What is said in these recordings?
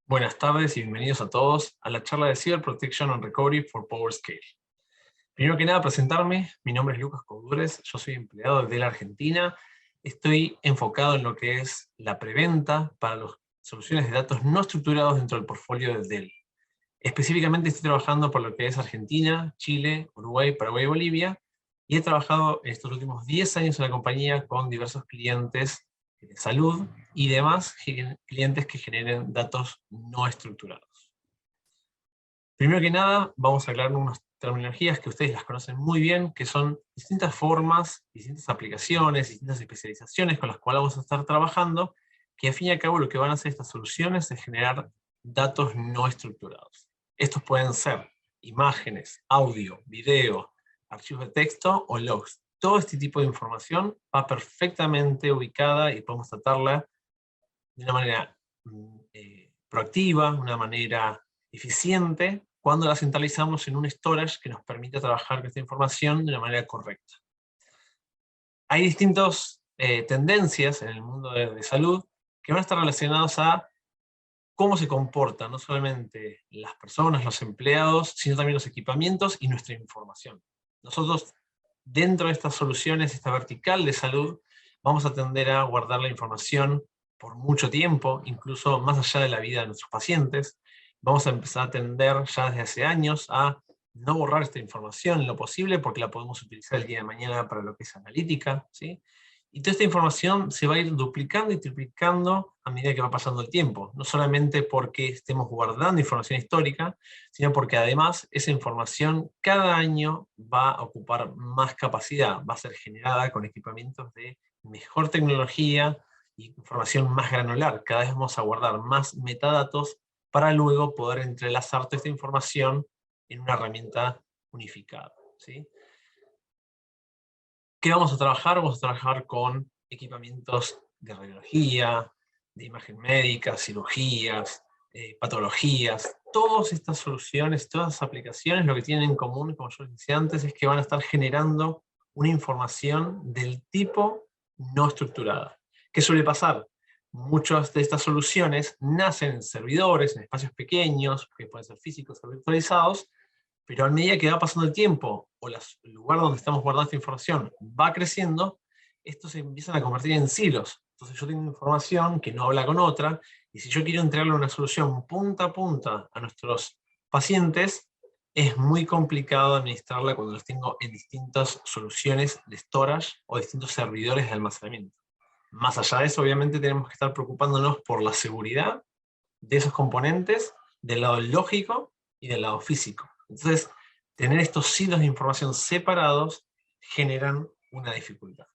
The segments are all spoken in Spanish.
Buenas tardes y bienvenidos a todos a la charla de Cyber Protection and Recovery for PowerScale. Primero que nada, presentarme. Mi nombre es Lucas Codures, yo soy empleado de la Argentina. Estoy enfocado en lo que es la preventa para las soluciones de datos no estructurados dentro del portfolio de Dell. Específicamente estoy trabajando por lo que es Argentina, Chile, Uruguay, Paraguay y Bolivia, y he trabajado en estos últimos 10 años en la compañía con diversos clientes de salud y demás clientes que generen datos no estructurados. Primero que nada, vamos a aclarar unas terminologías que ustedes las conocen muy bien, que son distintas formas, distintas aplicaciones, distintas especializaciones con las cuales vamos a estar trabajando, que al fin y al cabo lo que van a hacer estas soluciones es generar datos no estructurados. Estos pueden ser imágenes, audio, video, archivos de texto o logs. Todo este tipo de información va perfectamente ubicada y podemos tratarla de una manera proactiva, una manera eficiente, cuando la centralizamos en un storage que nos permite trabajar con esta información de una manera correcta. Hay distintas tendencias en el mundo de salud que van a estar relacionadas a cómo se comportan no solamente las personas, los empleados, sino también los equipamientos y nuestra información. Nosotros, dentro de estas soluciones, esta vertical de salud, vamos a tender a guardar la información por mucho tiempo, incluso más allá de la vida de nuestros pacientes. Vamos a empezar a tender ya desde hace años a no borrar esta información en lo posible, porque la podemos utilizar el día de mañana para lo que es analítica, ¿sí? Y toda esta información se va a ir duplicando y triplicando a medida que va pasando el tiempo. No solamente porque estemos guardando información histórica, sino porque además esa información cada año va a ocupar más capacidad, va a ser generada con equipamientos de mejor tecnología y información más granular. Cada vez vamos a guardar más metadatos para luego poder entrelazar toda esta información en una herramienta unificada, ¿sí? ¿Qué vamos a trabajar? Vamos a trabajar con equipamientos de radiología, de imagen médica, cirugías, patologías. Todas estas soluciones, todas las aplicaciones, lo que tienen en común, como yo les decía antes, es que van a estar generando una información del tipo no estructurada. ¿Qué suele pasar? Muchas de estas soluciones nacen en servidores, en espacios pequeños, que pueden ser físicos o virtualizados, pero a medida que va pasando el tiempo, o el lugar donde estamos guardando esta información va creciendo, estos se empiezan a convertir en silos. Entonces yo tengo información que no habla con otra, y si yo quiero entregarle una solución punta a punta a nuestros pacientes, es muy complicado administrarla cuando los tengo en distintas soluciones de storage o distintos servidores de almacenamiento. Más allá de eso, obviamente tenemos que estar preocupándonos por la seguridad de esos componentes, del lado lógico y del lado físico. Entonces, tener estos silos de información separados generan una dificultad.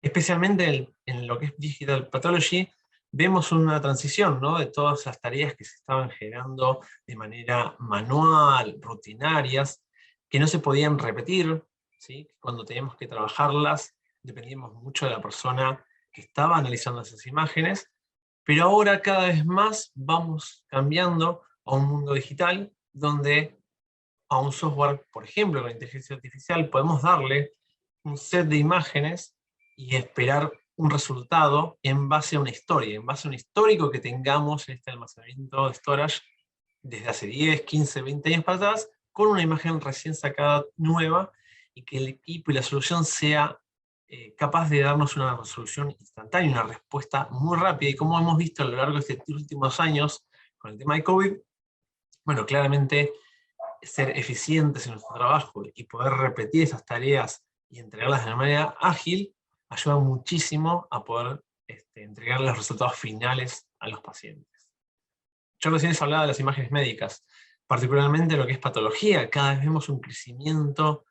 Especialmente en lo que es Digital Pathology, vemos una transición, ¿no?, de todas las tareas que se estaban generando de manera manual, rutinarias, que no se podían repetir, ¿sí? Cuando teníamos que trabajarlas, dependíamos mucho de la persona que estaba analizando esas imágenes, pero ahora cada vez más vamos cambiando a un mundo digital donde a un software, por ejemplo, con inteligencia artificial, podemos darle un set de imágenes y esperar un resultado en base a una historia, en base a un histórico que tengamos en este almacenamiento de storage desde hace 10, 15, 20 años para atrás, con una imagen recién sacada nueva, y que el equipo y la solución sea capaz de darnos una resolución instantánea, una respuesta muy rápida. Y como hemos visto a lo largo de estos últimos años con el tema de COVID, bueno, claramente ser eficientes en nuestro trabajo y poder repetir esas tareas y entregarlas de manera ágil, ayuda muchísimo a poder entregar los resultados finales a los pacientes. Yo recién les hablaba de las imágenes médicas, particularmente lo que es patología. Cada vez vemos un crecimiento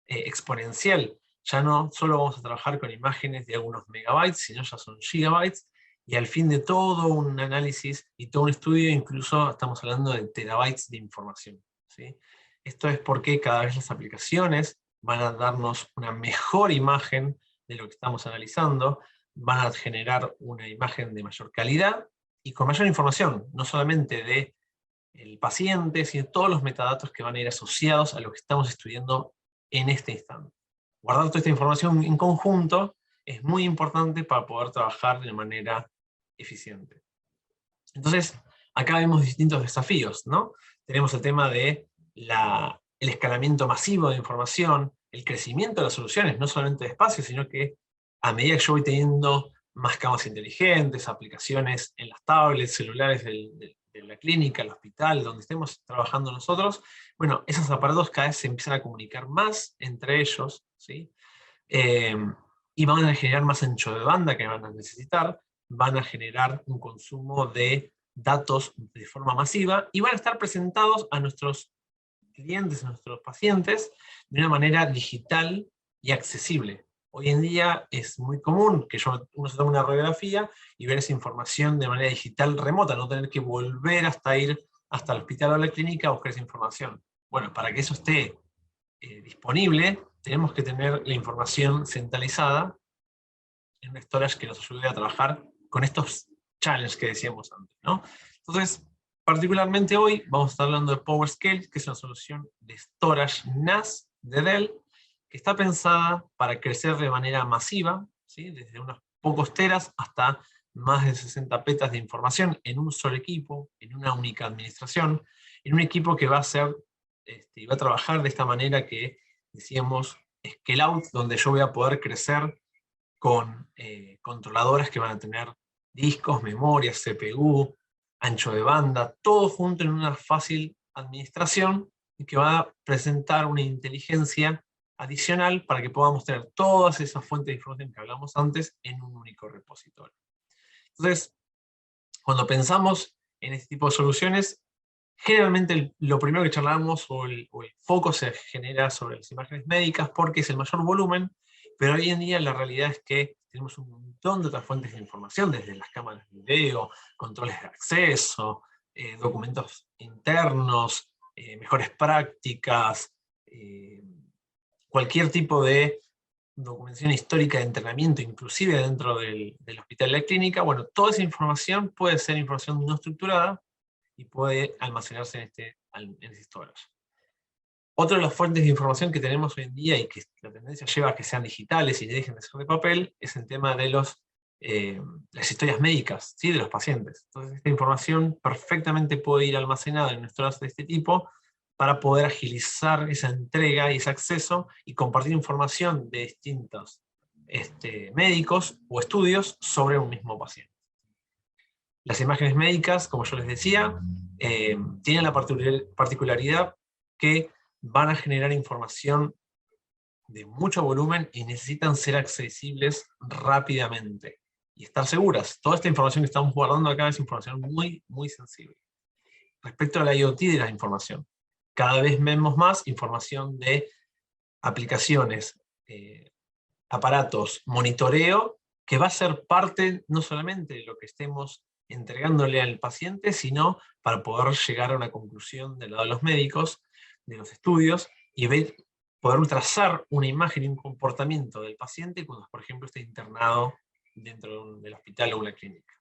exponencial. Ya no solo vamos a trabajar con imágenes de algunos megabytes, sino ya son gigabytes, y al fin de todo un análisis y todo un estudio, incluso estamos hablando de terabytes de información, ¿sí? Esto es porque cada vez las aplicaciones van a darnos una mejor imagen de lo que estamos analizando, van a generar una imagen de mayor calidad y con mayor información, no solamente de el paciente, sino todos los metadatos que van a ir asociados a lo que estamos estudiando en este instante. Guardar toda esta información en conjunto es muy importante para poder trabajar de manera eficiente. Entonces, acá vemos distintos desafíos, ¿no? Tenemos el tema de el escalamiento masivo de información, el crecimiento de las soluciones, no solamente de espacio, sino que a medida que yo voy teniendo más camas inteligentes, aplicaciones en las tablets, celulares de la clínica, el hospital, donde estemos trabajando nosotros, bueno, esos aparatos cada vez se empiezan a comunicar más entre ellos, ¿sí? Y van a generar más ancho de banda que van a necesitar, van a generar un consumo de datos de forma masiva y van a estar presentados a nuestros clientes, a nuestros pacientes, de una manera digital y accesible. Hoy en día es muy común que uno se tome una radiografía y ver esa información de manera digital remota, no tener que volver hasta ir hasta el hospital o la clínica a buscar esa información. Bueno, para que eso esté disponible, tenemos que tener la información centralizada en un storage que nos ayude a trabajar con estos challenges que decíamos antes, ¿no? Entonces, particularmente hoy vamos a estar hablando de PowerScale, que es una solución de storage NAS de Dell, que está pensada para crecer de manera masiva, ¿sí? Desde unos pocos teras hasta más de 60 petas de información en un solo equipo, en una única administración, en un equipo que va a ser, va a trabajar de esta manera que decíamos scale out, donde yo voy a poder crecer con controladoras que van a tener discos, memorias, CPU, ancho de banda, todo junto en una fácil administración y que va a presentar una inteligencia adicional para que podamos tener todas esas fuentes de información que hablamos antes en un único repositorio. Entonces, cuando pensamos en este tipo de soluciones, generalmente lo primero que charlamos o el foco se genera sobre las imágenes médicas porque es el mayor volumen, pero hoy en día la realidad es que tenemos un montón de otras fuentes de información, desde las cámaras de video, controles de acceso, documentos internos, mejores prácticas, cualquier tipo de documentación histórica de entrenamiento, inclusive dentro del hospital de la clínica. Bueno, toda esa información puede ser información no estructurada y puede almacenarse en ese storage. Otra de las fuentes de información que tenemos hoy en día y que la tendencia lleva a que sean digitales y dejen de ser de papel es el tema de las historias médicas, ¿sí? De los pacientes. Entonces esta información perfectamente puede ir almacenada en un storage de este tipo para poder agilizar esa entrega y ese acceso y compartir información de distintos médicos o estudios sobre un mismo paciente. Las imágenes médicas, como yo les decía, tienen la particularidad que van a generar información de mucho volumen y necesitan ser accesibles rápidamente y estar seguras. Toda esta información que estamos guardando acá es información muy, muy sensible. Respecto a la IoT de la información, cada vez vemos más información de aplicaciones, aparatos, monitoreo, que va a ser parte no solamente de lo que estemos entregándole al paciente, sino para poder llegar a una conclusión del lado de los médicos, de los estudios, y poder trazar una imagen y un comportamiento del paciente cuando, por ejemplo, está internado dentro del hospital o una clínica.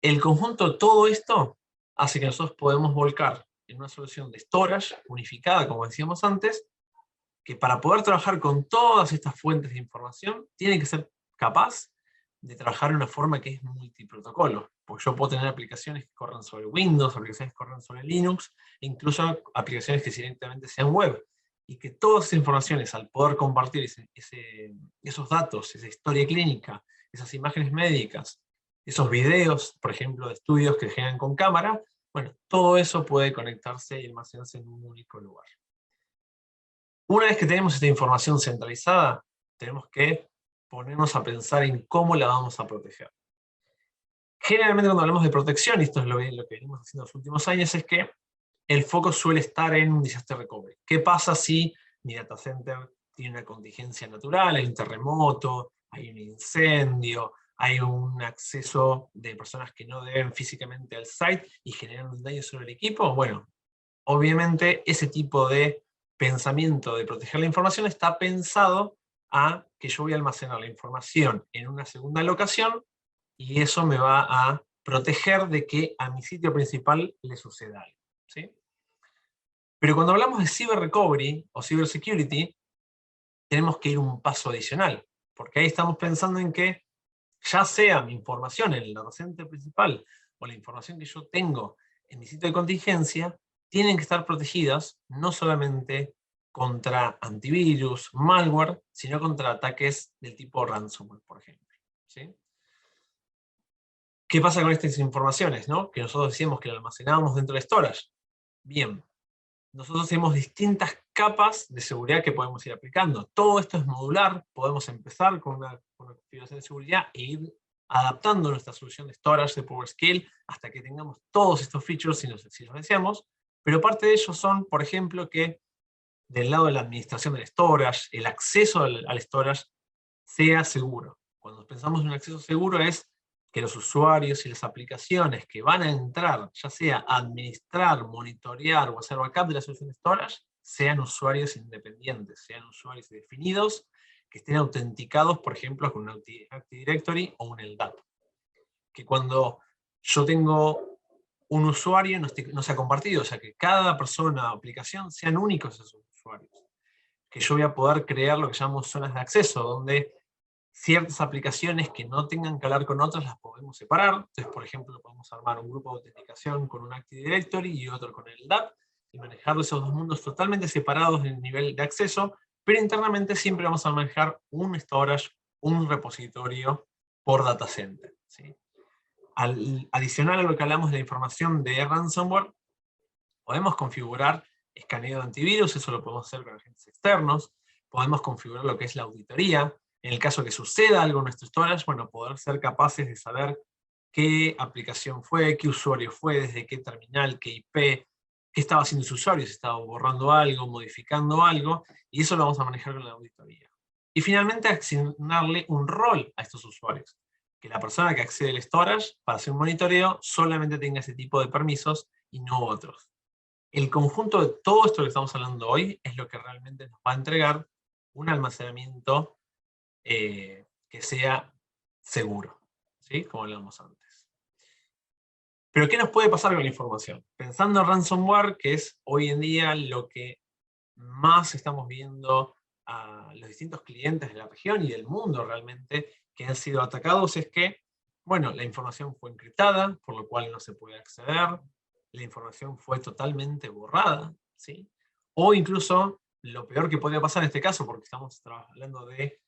El conjunto de todo esto hace que nosotros podemos volcar en una solución de storage unificada, como decíamos antes, que para poder trabajar con todas estas fuentes de información, tiene que ser capaz de trabajar de una forma que es multiprotocolo. Porque yo puedo tener aplicaciones que corran sobre Windows, aplicaciones que corran sobre Linux, e incluso aplicaciones que directamente sean web. Y que todas esas informaciones, al poder compartir esos datos, esa historia clínica, esas imágenes médicas, esos videos, por ejemplo, de estudios que generan con cámara, bueno, todo eso puede conectarse y almacenarse en un único lugar. Una vez que tenemos esta información centralizada, tenemos que ponernos a pensar en cómo la vamos a proteger. Generalmente cuando hablamos de protección, y esto es lo que venimos haciendo en los últimos años, es que el foco suele estar en un disaster recovery. ¿Qué pasa si mi data center tiene una contingencia natural, hay un terremoto, hay un incendio, hay un acceso de personas que no deben físicamente al site y generan un daño sobre el equipo? Bueno, obviamente ese tipo de pensamiento de proteger la información está pensado a que yo voy a almacenar la información en una segunda locación y eso me va a proteger de que a mi sitio principal le suceda algo, ¿sí? Pero cuando hablamos de cyber recovery o cyber security, tenemos que ir un paso adicional, porque ahí estamos pensando en que ya sea mi información en el data center principal o la información que yo tengo en mi sitio de contingencia tienen que estar protegidas no solamente contra antivirus, malware, sino contra ataques del tipo ransomware, por ejemplo. ¿Sí? ¿Qué pasa con estas informaciones, ¿no? Que nosotros decíamos que la almacenábamos dentro de storage. Bien, nosotros tenemos distintas capas de seguridad que podemos ir aplicando. Todo esto es modular, podemos empezar con una configuración de seguridad e ir adaptando nuestra solución de storage de PowerScale hasta que tengamos todos estos features si los deseamos, pero parte de ellos son, por ejemplo, que del lado de la administración del storage, el acceso al storage sea seguro. Cuando pensamos en un acceso seguro es que los usuarios y las aplicaciones que van a entrar, ya sea a administrar, monitorear o hacer backup de la solución de storage, sean usuarios independientes, sean usuarios definidos, que estén autenticados, por ejemplo, con un Active Directory o un LDAP. Que cuando yo tengo un usuario no sea compartido, o sea, que cada persona o aplicación sean únicos esos usuarios. Que yo voy a poder crear lo que llamamos zonas de acceso, donde ciertas aplicaciones que no tengan que hablar con otras las podemos separar. Entonces, por ejemplo, podemos armar un grupo de autenticación con un Active Directory y otro con el LDAP, y manejar esos dos mundos totalmente separados en el nivel de acceso, pero internamente siempre vamos a manejar un storage, un repositorio por data center. ¿Sí? Adicional a lo que hablamos de la información de ransomware, podemos configurar escaneo de antivirus, eso lo podemos hacer con agentes externos, podemos configurar lo que es la auditoría, en el caso que suceda algo en nuestro storage, bueno, poder ser capaces de saber qué aplicación fue, qué usuario fue, desde qué terminal, qué IP, qué estaba haciendo ese usuario, si estaba borrando algo, modificando algo, y eso lo vamos a manejar con la auditoría. Y finalmente asignarle un rol a estos usuarios, que la persona que accede al storage para hacer un monitoreo solamente tenga ese tipo de permisos y no otros. El conjunto de todo esto que estamos hablando hoy es lo que realmente nos va a entregar un almacenamiento que sea seguro, ¿sí? Como hablábamos antes. Pero ¿qué nos puede pasar con la información? Pensando en ransomware, que es hoy en día lo que más estamos viendo a los distintos clientes de la región y del mundo realmente que han sido atacados, es que, bueno, la información fue encriptada, por lo cual no se puede acceder, la información fue totalmente borrada, ¿sí? O incluso, lo peor que podría pasar en este caso, porque estamos hablando de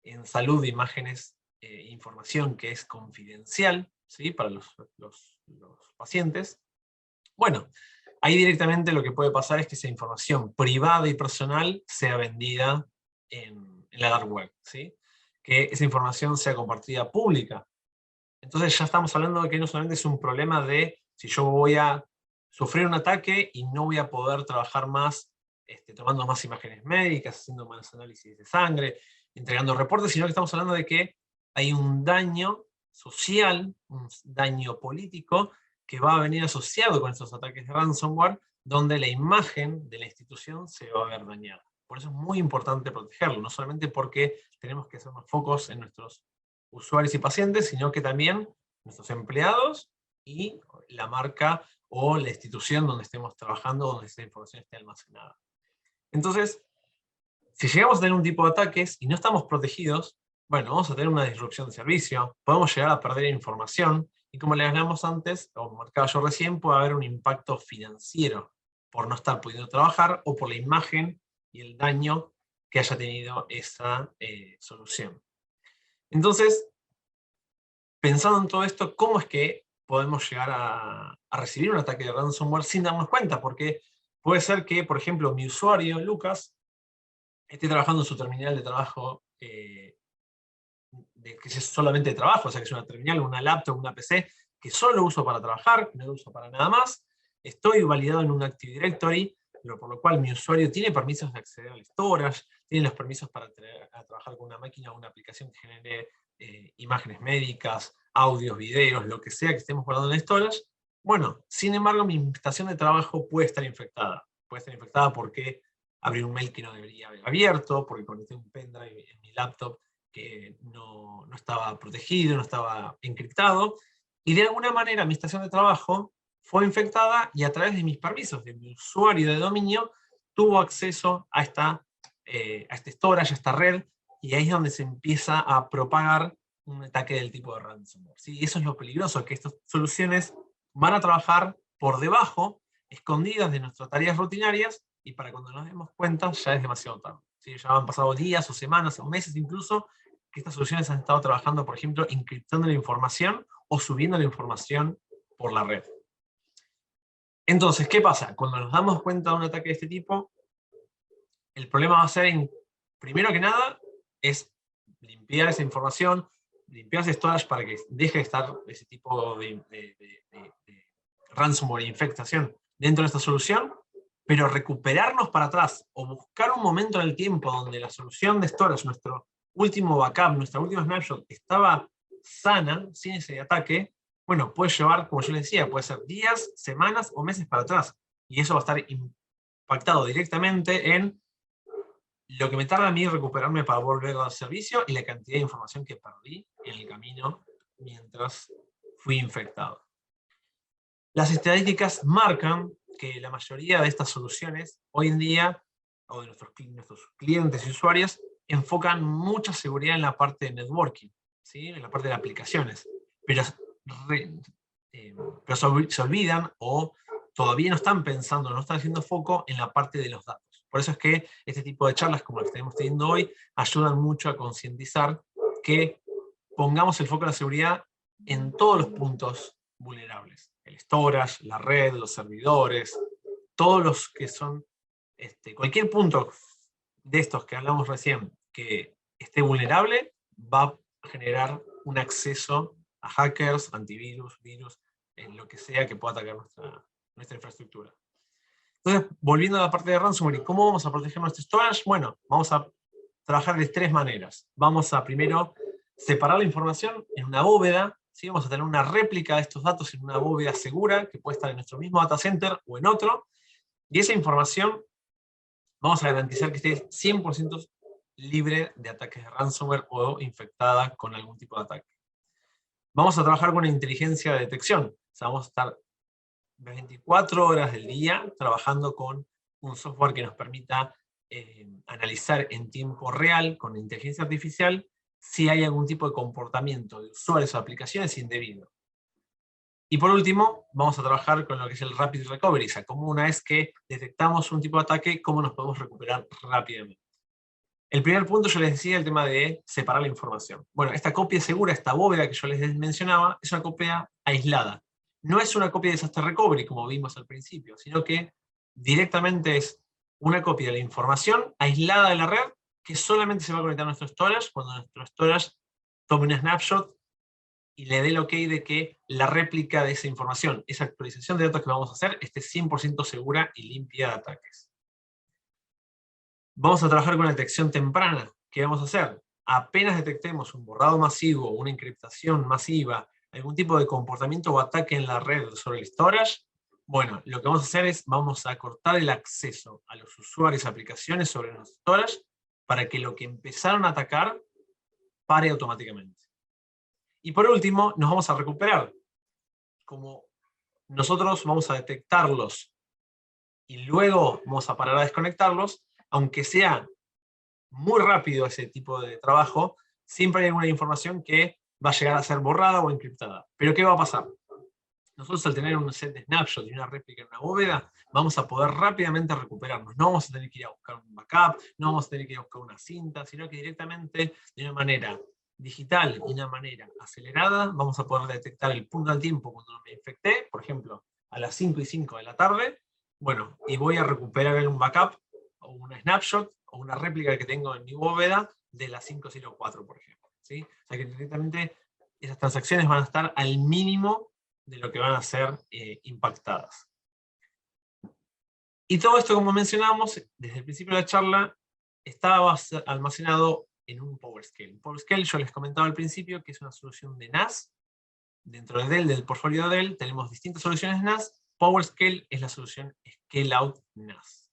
en salud de imágenes, información que es confidencial, ¿sí? Para los pacientes. Bueno, ahí directamente lo que puede pasar es que esa información privada y personal sea vendida en la dark web, ¿sí? Que esa información sea compartida pública. Entonces ya estamos hablando de que no solamente es un problema de si yo voy a sufrir un ataque y no voy a poder trabajar más tomando más imágenes médicas, haciendo más análisis de sangre, entregando reportes, sino que estamos hablando de que hay un daño social, un daño político, que va a venir asociado con estos ataques de ransomware, donde la imagen de la institución se va a ver dañada. Por eso es muy importante protegerlo, no solamente porque tenemos que hacer más focos en nuestros usuarios y pacientes, sino que también nuestros empleados y la marca o la institución donde estemos trabajando, donde esta información esté almacenada. Entonces, si llegamos a tener un tipo de ataques y no estamos protegidos, bueno, vamos a tener una disrupción de servicio, podemos llegar a perder información, y como le hablamos antes, o marcaba yo recién, puede haber un impacto financiero por no estar pudiendo trabajar, o por la imagen y el daño que haya tenido esa solución. Entonces, pensando en todo esto, ¿cómo es que podemos llegar a recibir un ataque de ransomware sin darnos cuenta? Porque puede ser que, por ejemplo, mi usuario, Lucas, esté trabajando en su terminal de trabajo, que es solamente de trabajo, o sea que es una terminal, una laptop, una PC, que solo lo uso para trabajar, que no lo uso para nada más. Estoy validado en un Active Directory, pero por lo cual mi usuario tiene permisos de acceder al storage, tiene los permisos para trabajar con una máquina o una aplicación que genere imágenes médicas, audios, videos, lo que sea que estemos guardando en el storage. Bueno, sin embargo, mi estación de trabajo puede estar infectada. Puede estar infectada porque abrí un mail que no debería haber abierto, porque conecté un pendrive en mi laptop que no estaba protegido, no estaba encriptado, y de alguna manera mi estación de trabajo fue infectada y a través de mis permisos, de mi usuario de dominio, tuvo acceso a este storage, a esta red, y ahí es donde se empieza a propagar un ataque del tipo de ransomware. ¿Sí? Eso es lo peligroso, que estas soluciones van a trabajar por debajo, escondidas de nuestras tareas rutinarias, y para cuando nos demos cuenta ya es demasiado tarde. ¿Sí? Ya han pasado días o semanas o meses incluso que estas soluciones han estado trabajando, por ejemplo, encriptando la información o subiendo la información por la red. Entonces, ¿qué pasa? Cuando nos damos cuenta de un ataque de este tipo, el problema va a ser, primero que nada, es limpiar esa información, limpiar ese storage para que deje de estar ese tipo de ransomware e infectación dentro de esta solución, pero recuperarnos para atrás o buscar un momento en el tiempo donde la solución de storage, nuestro último backup, nuestra última snapshot, estaba sana, sin ese ataque, bueno, puede llevar, como yo les decía, puede ser días, semanas o meses para atrás. Y eso va a estar impactado directamente en lo que me tarda a mí recuperarme para volver al servicio y la cantidad de información que perdí en el camino mientras fui infectado. Las estadísticas marcan que la mayoría de estas soluciones hoy en día, o de nuestros clientes y usuarios, enfocan mucha seguridad en la parte de networking, ¿sí? En la parte de aplicaciones, pero se olvidan o todavía no están pensando, no están haciendo foco en la parte de los datos. Por eso es que este tipo de charlas como las que estamos teniendo hoy ayudan mucho a concientizar que pongamos el foco en la seguridad en todos los puntos vulnerables. El storage, la red, los servidores, todos los que son, cualquier punto de estos que hablamos recién que esté vulnerable, va a generar un acceso a hackers, antivirus, virus, en lo que sea que pueda atacar nuestra infraestructura. Entonces, volviendo a la parte de ransomware, ¿y cómo vamos a proteger nuestro storage? Bueno, vamos a trabajar de tres maneras. Vamos a primero separar la información en una bóveda, ¿sí? Vamos a tener una réplica de estos datos en una bóveda segura, que puede estar en nuestro mismo data center o en otro, y esa información vamos a garantizar que esté 100% libre de ataques de ransomware o infectada con algún tipo de ataque. Vamos a trabajar con una inteligencia de detección, o sea, vamos a estar 24 horas del día trabajando con un software que nos permita analizar en tiempo real, con inteligencia artificial, si hay algún tipo de comportamiento de usuarios o aplicaciones indebido. Y por último, vamos a trabajar con lo que es el Rapid Recovery, o sea, como una vez que detectamos un tipo de ataque, cómo nos podemos recuperar rápidamente. El primer punto, yo les decía, el tema de separar la información. Bueno, esta copia segura, esta bóveda que yo les mencionaba, es una copia aislada. No es una copia de Disaster Recovery, como vimos al principio, sino que directamente es una copia de la información aislada de la red, que solamente se va a conectar a nuestro storage cuando nuestro storage tome una snapshot y le dé el ok de que la réplica de esa información, esa actualización de datos que vamos a hacer, esté 100% segura y limpia de ataques. Vamos a trabajar con la detección temprana. ¿Qué vamos a hacer? Apenas detectemos un borrado masivo, una encriptación masiva, algún tipo de comportamiento o ataque en la red sobre el storage, bueno, lo que vamos a hacer es, vamos a cortar el acceso a los usuarios y aplicaciones sobre nuestro storage para que lo que empezaron a atacar pare automáticamente. Y por último, nos vamos a recuperar. Como nosotros vamos a detectarlos y luego vamos a parar a desconectarlos, aunque sea muy rápido ese tipo de trabajo, siempre hay alguna información que va a llegar a ser borrada o encriptada. ¿Pero qué va a pasar? Nosotros al tener un set de snapshot y una réplica en una bóveda, vamos a poder rápidamente recuperarnos. No vamos a tener que ir a buscar un backup, no vamos a tener que ir a buscar una cinta, sino que directamente, de una manera digital y de una manera acelerada, vamos a poder detectar el punto al tiempo cuando me infecté, por ejemplo, a las 5:05 de la tarde, bueno, y voy a recuperar un backup o una snapshot o una réplica que tengo en mi bóveda de las 5:04, por ejemplo. ¿Sí? O sea que directamente esas transacciones van a estar al mínimo de lo que van a ser impactadas. Y todo esto, como mencionamos, desde el principio de la charla, estaba almacenado en un PowerScale. PowerScale, yo les comentaba al principio, que es una solución de NAS. Dentro de Dell, del portfolio de Dell, tenemos distintas soluciones NAS. PowerScale es la solución Scale-Out NAS.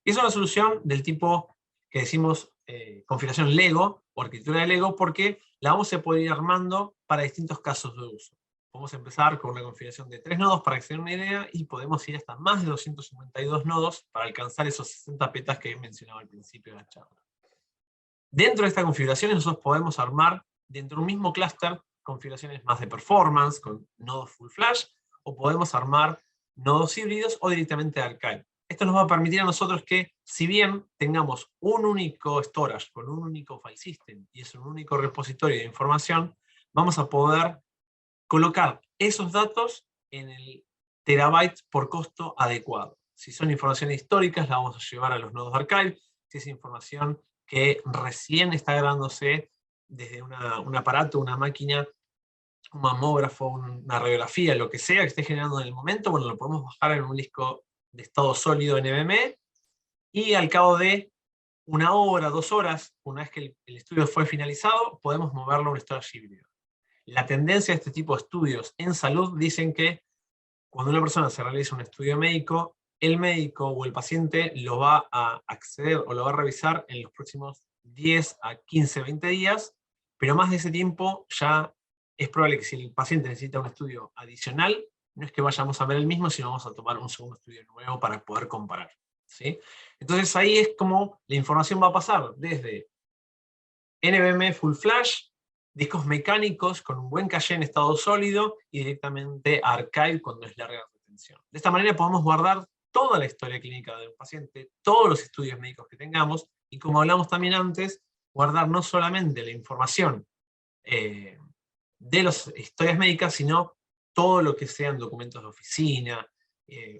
Y es una solución del tipo que decimos configuración Lego, o arquitectura de Lego, porque la vamos a poder ir armando para distintos casos de uso. Podemos empezar con una configuración de 3 nodos para que se den una idea, y podemos ir hasta más de 252 nodos para alcanzar esos 60 petas que mencionaba al principio de la charla. Dentro de esta configuración nosotros podemos armar dentro de un mismo clúster configuraciones más de performance, con nodos full flash, o podemos armar nodos híbridos o directamente archive. Esto nos va a permitir a nosotros que, si bien tengamos un único storage con un único file system y es un único repositorio de información, vamos a poder colocar esos datos en el terabyte por costo adecuado. Si son informaciones históricas, la vamos a llevar a los nodos archive. Si es información que recién está grabándose desde un aparato, una máquina, un mamógrafo, una radiografía, lo que sea que esté generando en el momento, bueno, lo podemos bajar en un disco de estado sólido NVMe, y al cabo de 1 hora, 2 horas, una vez que el estudio fue finalizado, podemos moverlo a un storage híbrido. La tendencia de este tipo de estudios en salud dicen que cuando una persona se realiza un estudio médico, el médico o el paciente lo va a acceder o lo va a revisar en los próximos 10 a 15, 20 días, pero más de ese tiempo ya es probable que si el paciente necesita un estudio adicional, no es que vayamos a ver el mismo, sino vamos a tomar un segundo estudio nuevo para poder comparar, ¿sí? Entonces ahí es como la información va a pasar desde NVMe Full Flash, discos mecánicos con un buen caché en estado sólido, y directamente a archive cuando es larga retención. De esta manera podemos guardar toda la historia clínica del paciente, todos los estudios médicos que tengamos, y como hablamos también antes, guardar no solamente la información de las historias médicas, sino todo lo que sean documentos de oficina,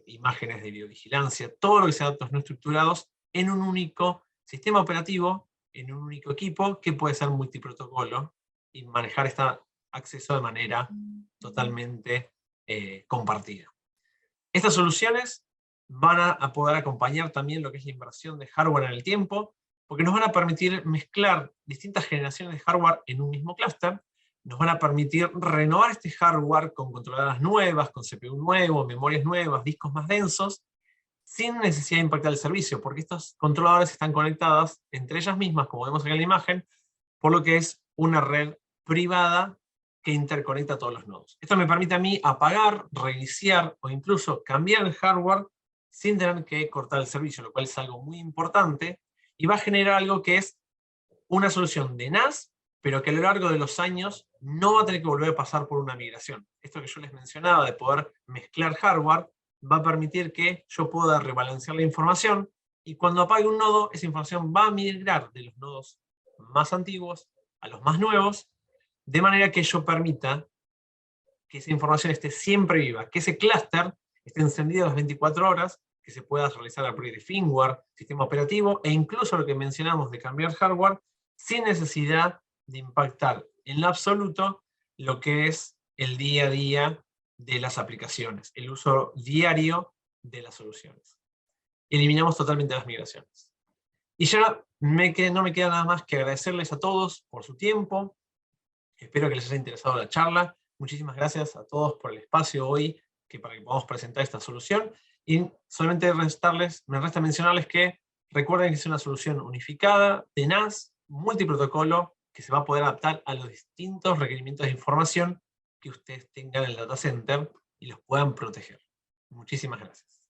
imágenes de videovigilancia, todo lo que sean datos no estructurados en un único sistema operativo, en un único equipo, que puede ser multiprotocolo, y manejar este acceso de manera totalmente compartida. Estas soluciones van a poder acompañar también lo que es la inversión de hardware en el tiempo, porque nos van a permitir mezclar distintas generaciones de hardware en un mismo clúster, nos van a permitir renovar este hardware con controladoras nuevas, con CPU nuevo, memorias nuevas, discos más densos, sin necesidad de impactar el servicio, porque estas controladoras están conectadas entre ellas mismas, como vemos acá en la imagen, por lo que es una red privada que interconecta todos los nodos. Esto me permite a mí apagar, reiniciar o incluso cambiar el hardware sin tener que cortar el servicio, lo cual es algo muy importante, y va a generar algo que es una solución de NAS, pero que a lo largo de los años no va a tener que volver a pasar por una migración. Esto que yo les mencionaba de poder mezclar hardware va a permitir que yo pueda rebalancear la información, y cuando apague un nodo, esa información va a migrar de los nodos más antiguos a los más nuevos, de manera que yo permita que esa información esté siempre viva, que ese clúster esté encendido las 24 horas, que se pueda realizar upgrade de firmware, sistema operativo, e incluso lo que mencionamos de cambiar hardware, sin necesidad de impactar en lo absoluto lo que es el día a día de las aplicaciones, el uso diario de las soluciones. Eliminamos totalmente las migraciones. Y ya no me queda nada más que agradecerles a todos por su tiempo. Espero que les haya interesado la charla. Muchísimas gracias a todos por el espacio hoy para que podamos presentar esta solución. Y solamente me resta mencionarles que recuerden que es una solución unificada, de NAS, multiprotocolo, que se va a poder adaptar a los distintos requerimientos de información que ustedes tengan en el data center y los puedan proteger. Muchísimas gracias.